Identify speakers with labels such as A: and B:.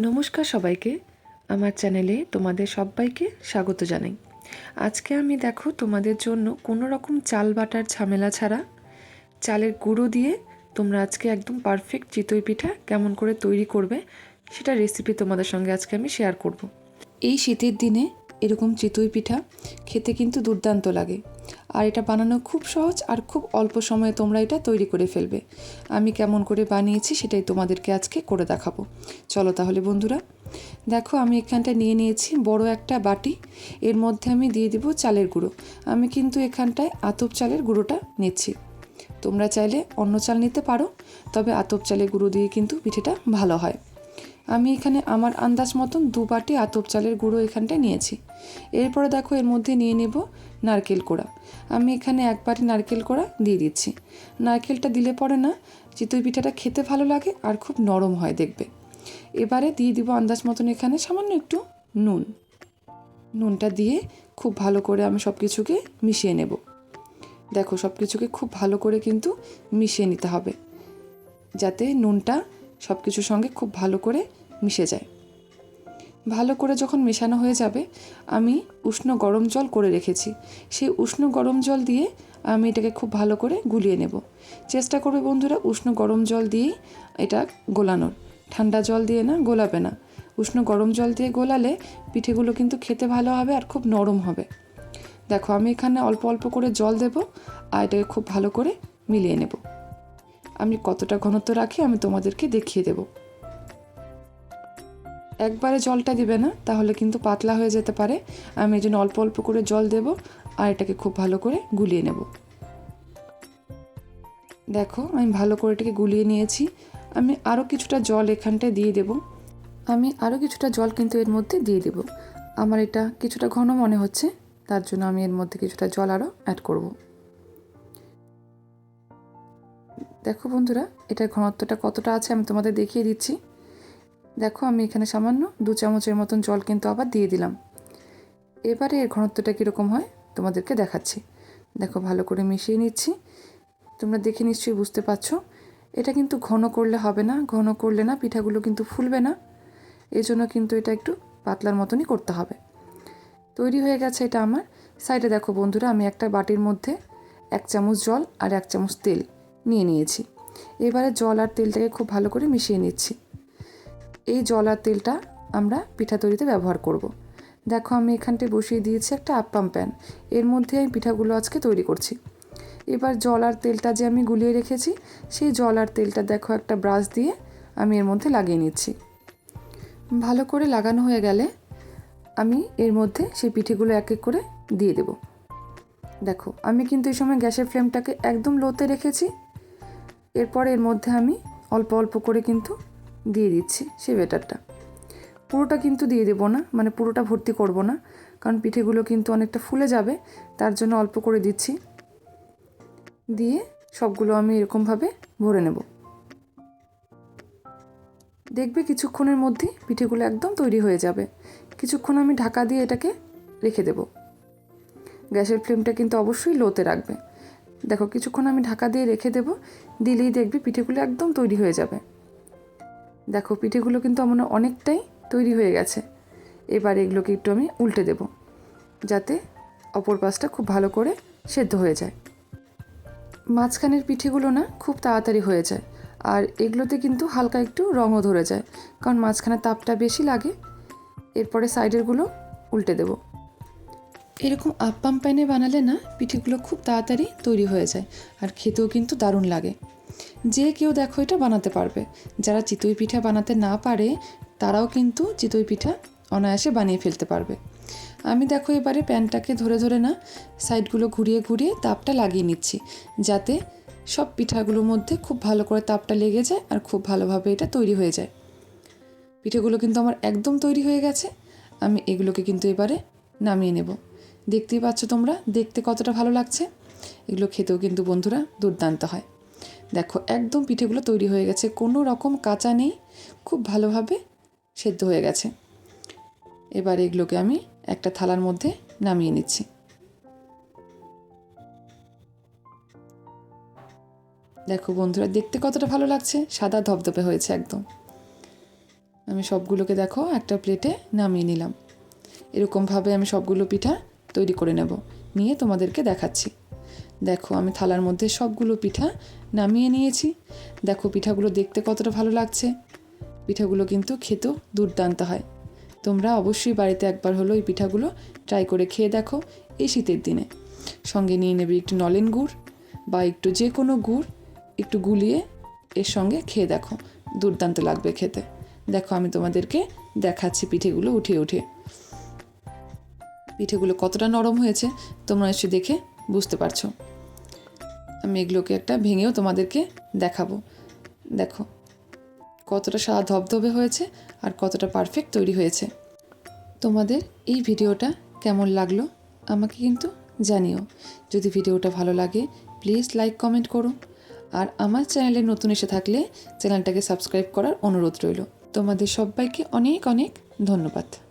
A: নমস্কার সবাইকে, আমার চ্যানেলে তোমাদের সবাইকে স্বাগত জানাই। আজকে আমি দেখো তোমাদের জন্য কোনো রকম চাল বাটার ঝামেলা ছাড়া চালের গুঁড়ো দিয়ে তোমরা আজকে একদম পারফেক্ট চিতই পিঠা কেমন করে তৈরি করবে সেটা রেসিপি তোমাদের সঙ্গে আজকে আমি শেয়ার করব। এই শীতের দিনে এরকম চিতই পিঠা খেতে কিন্তু দুর্দান্ত লাগে, আর এটা বানানো খুব সহজ আর খুব অল্প সময়ে তোমরা এটা তৈরি করে ফেলবে। আমি কেমন করে বানিয়েছি সেটাই তোমাদেরকে আজকে করে দেখাবো। চলো তাহলে বন্ধুরা, দেখো আমি এখানটা নিয়ে নিয়েছি বড় একটা বাটি। এর মধ্যে আমি দিয়ে দিব চালের গুঁড়ো। আমি কিন্তু এখানটায় আতপ চালের গুঁড়োটা নিচ্ছি। তোমরা চাইলে অন্য চাল নিতে পারো, তবে আতপ চালের গুঁড়ো দিয়ে কিন্তু পিঠেটা ভালো হয়। আমি এখানে আমার আন্দাজ মতন 2 বাটি আতপ চালের গুঁড়ো এখানটায় নিয়েছি। এরপরে দেখো এর মধ্যে নিয়ে নেব নারকেল কোড়া। আমি এখানে 1 বাটি নারকেল কোড়া দিয়ে দিচ্ছি। নারকেলটা দিলে পরে না চিতই পিঠাটা খেতে ভালো লাগে আর খুব নরম হয় দেখবে। এবারে দিয়ে দিব আন্দাজ মতন এখানে সামান্য একটু নুনটা দিয়ে খুব ভালো করে আমি সব কিছুকে মিশিয়ে নেব। দেখো সব কিছুকে খুব ভালো করে কিন্তু মিশিয়ে নিতে হবে, যাতে নুনটা সব কিছুর সঙ্গে খুব ভালো করে মিশে যায়। ভালো করে যখন মেশানো হয়ে যাবে, আমি উষ্ণ গরম জল করে রেখেছি। সেই উষ্ণ গরম জল দিয়ে আমি এটাকে খুব ভালো করে গুলিয়ে নেব। চেষ্টা করবে বন্ধুরা উষ্ণ গরম জল দিয়েই এটা গোলানোর, ঠান্ডা জল দিয়ে না গোলাবে না। উষ্ণ গরম জল দিয়ে গোলালে পিঠেগুলো কিন্তু খেতে ভালো হবে আর খুব নরম হবে। দেখো আমি এখানে অল্প অল্প করে জল দেব আর এটাকে খুব ভালো করে মিলিয়ে নেব। আমি কতটা ঘনত্ব রাখি আমি তোমাদেরকে দেখিয়ে দেব। একবারে জলটা দিবে না, তাহলে কিন্তু পাতলা হয়ে যেতে পারে। আমি এই জন্য অল্প অল্প করে জল দেব আর এটাকে খুব ভালো করে গুলিয়ে নেব। দেখো আমি ভালো করে এটাকে গুলিয়ে নিয়েছি। আমি আরও কিছুটা জল এখানটায় দিয়ে দেব। আমি আরও কিছুটা জল কিন্তু এর মধ্যে দিয়ে দেব। আমার এটা কিছুটা ঘন মনে হচ্ছে, তার জন্য আমি এর মধ্যে কিছুটা জল আরও অ্যাড করব। দেখো বন্ধুরা, এটার ঘনত্বটা কতটা আছে আমি তোমাদের দেখিয়ে দিচ্ছি। দেখো আমি এখানে সামান্য 2 চামচের মতন জল কিন্তু আবার দিয়ে দিলাম। এবারে এর ঘনত্বটা কীরকম হয় তোমাদেরকে দেখাচ্ছি। দেখো ভালো করে মিশিয়ে নিচ্ছি। তোমরা দেখে নিশ্চয়ই বুঝতে পারছো। এটা কিন্তু ঘন করলে হবে না, ঘন করলে না পিঠাগুলো কিন্তু ফুলবে না। এই জন্য কিন্তু এটা একটু পাতলার মতনই করতে হবে। তৈরি হয়ে গেছে এটা আমার। সাইডে দেখো বন্ধুরা, আমি একটা বাটির মধ্যে 1 চামচ জল আর 1 চামচ তেল নিয়ে নিয়েছি। এবারে জল আর তেলটাকে খুব ভালো করে মিশিয়ে নিচ্ছি। এই জল আর তেলটা আমরা পিঠা তৈরিতে ব্যবহার করব। দেখো আমি এখানটায় বসিয়ে দিয়েছি একটা আপ্পাম প্যান। এর মধ্যে আমি পিঠাগুলো আজকে তৈরি করছি। এবার জল আর তেলটা যে আমি গুলিয়ে রেখেছি, সেই জল আর তেলটা দেখো একটা ব্রাশ দিয়ে আমি এর মধ্যে লাগিয়ে নিচ্ছি। ভালো করে লাগানো হয়ে গেলে আমি এর মধ্যে সেই পিঠেগুলো এক এক করে দিয়ে দেব। দেখো আমি কিন্তু এই সময় গ্যাসের ফ্লেমটাকে একদম লোতে রেখেছি। এরপর এর মধ্যে আমি অল্প অল্প করে কিন্তু দিয়ে দিচ্ছি সেই ব্যাটারটা। পুরোটা কিন্তু দিয়ে দেবো না, মানে পুরোটা ভর্তি করব না, কারণ পিঠেগুলো কিন্তু অনেকটা ফুলে যাবে, তার জন্য অল্প করে দিচ্ছি। দিয়ে সবগুলো আমি এরকমভাবে ভরে নেব। দেখবে কিছুক্ষণের মধ্যেই পিঠেগুলো একদম তৈরি হয়ে যাবে। কিছুক্ষণ আমি ঢাকা দিয়ে এটাকে রেখে দেব। গ্যাসের ফ্লেমটা কিন্তু অবশ্যই লোতে রাখবে। দেখো কিছুক্ষণ আমি ঢাকা দিয়ে রেখে দেব, দিলেই দেখবে পিঠেগুলো একদম তৈরি হয়ে যাবে। দেখো পিঠেগুলো কিন্তু আমার অনেকটাই তৈরি হয়ে গেছে। এবার এগুলোকে একটু আমি উল্টে দেব, যাতে অপর পাশটা খুব ভালো করে সেদ্ধ হয়ে যায়। মাঝখানের পিঠেগুলো না খুব তাড়াতাড়ি হয়ে যায়, আর এগুলোতে কিন্তু হালকা একটু রঙও ধরে যায়, কারণ মাঝখানে তাপটা বেশি লাগে। এরপরে সাইডেরগুলো উল্টে দেব। এরকম আপ্পাম প্যানে বানালে না পিঠেগুলো খুব তাড়াতাড়ি তৈরি হয়ে যায়, আর খেতেও কিন্তু দারুণ লাগে। যে কেউ দেখো এটা বানাতে পারবে। যারা চিতই পিঠা বানাতে না পারে তারাও কিন্তু চিতই পিঠা অনায়াসে বানিয়ে ফেলতে পারবে। আমি দেখো এবারে প্যানটাকে ধরে ধরে না সাইডগুলো ঘুরিয়ে ঘুরিয়ে তাপটা লাগিয়ে নিচ্ছি, যাতে সব পিঠাগুলোর মধ্যে খুব ভালো করে তাপটা লেগে যায় আর খুব ভালোভাবে এটা তৈরি হয়ে যায়। পিঠেগুলো কিন্তু আমার একদম তৈরি হয়ে গেছে। আমি এগুলোকে কিন্তু এবারে নামিয়ে নেব। দেখতেই পাচ্ছ তোমরা, দেখতে কতটা ভালো লাগছে। এগুলো খেতেও কিন্তু বন্ধুরা দুর্দান্ত হয়। দেখো একদম পিঠেগুলো তৈরি হয়ে গেছে, কোনো রকম কাঁচা নেই, খুব ভালোভাবে সেদ্ধ হয়ে গেছে। এবার এগুলোকে আমি একটা থালার মধ্যে নামিয়ে নিচ্ছি। দেখো বন্ধুরা দেখতে কতটা ভালো লাগছে, সাদা ধবধবে হয়েছে একদম। আমি সবগুলোকে দেখো একটা প্লেটে নামিয়ে নিলাম। এরকমভাবে আমি সবগুলো পিঠা তৈরি করে নেব, নিয়ে তোমাদেরকে দেখাচ্ছি। দেখো আমি থালার মধ্যে সবগুলো পিঠা নামিয়ে নিয়েছি। দেখো পিঠাগুলো দেখতে কতটা ভালো লাগছে। পিঠাগুলো কিন্তু খেতেও দুর্দান্ত হয়। তোমরা অবশ্যই বাড়িতে একবার হলো এই পিঠাগুলো ট্রাই করে খেয়ে দেখো এই শীতের দিনে। সঙ্গে নিয়ে নেবে একটু নলেন গুড় বা একটু যে কোনো গুড় একটু গুলিয়ে এর সঙ্গে খেয়ে দেখো, দুর্দান্ত লাগবে খেতে। দেখো আমি তোমাদেরকে দেখাচ্ছি পিঠেগুলো উঠিয়ে উঠিয়ে। পিঠেগুলো কতটা নরম হয়েছে তোমরা এসে দেখে বুঝতে পারছো। আমি এগুলোকে একটা ভেঙেও তোমাদেরকে দেখাবো। দেখো কতটা সাদা ধবধবে হয়েছে আর কতটা পারফেক্ট তৈরি হয়েছে। তোমাদের এই ভিডিওটা কেমন লাগলো আমাকে কিন্তু জানিও। যদি ভিডিওটা ভালো লাগে প্লিজ লাইক কমেন্ট করো। আর আমার চ্যানেলে নতুন এসে থাকলে চ্যানেলটাকে সাবস্ক্রাইব করার অনুরোধ রইল। তোমাদের সবাইকে অনেক অনেক ধন্যবাদ।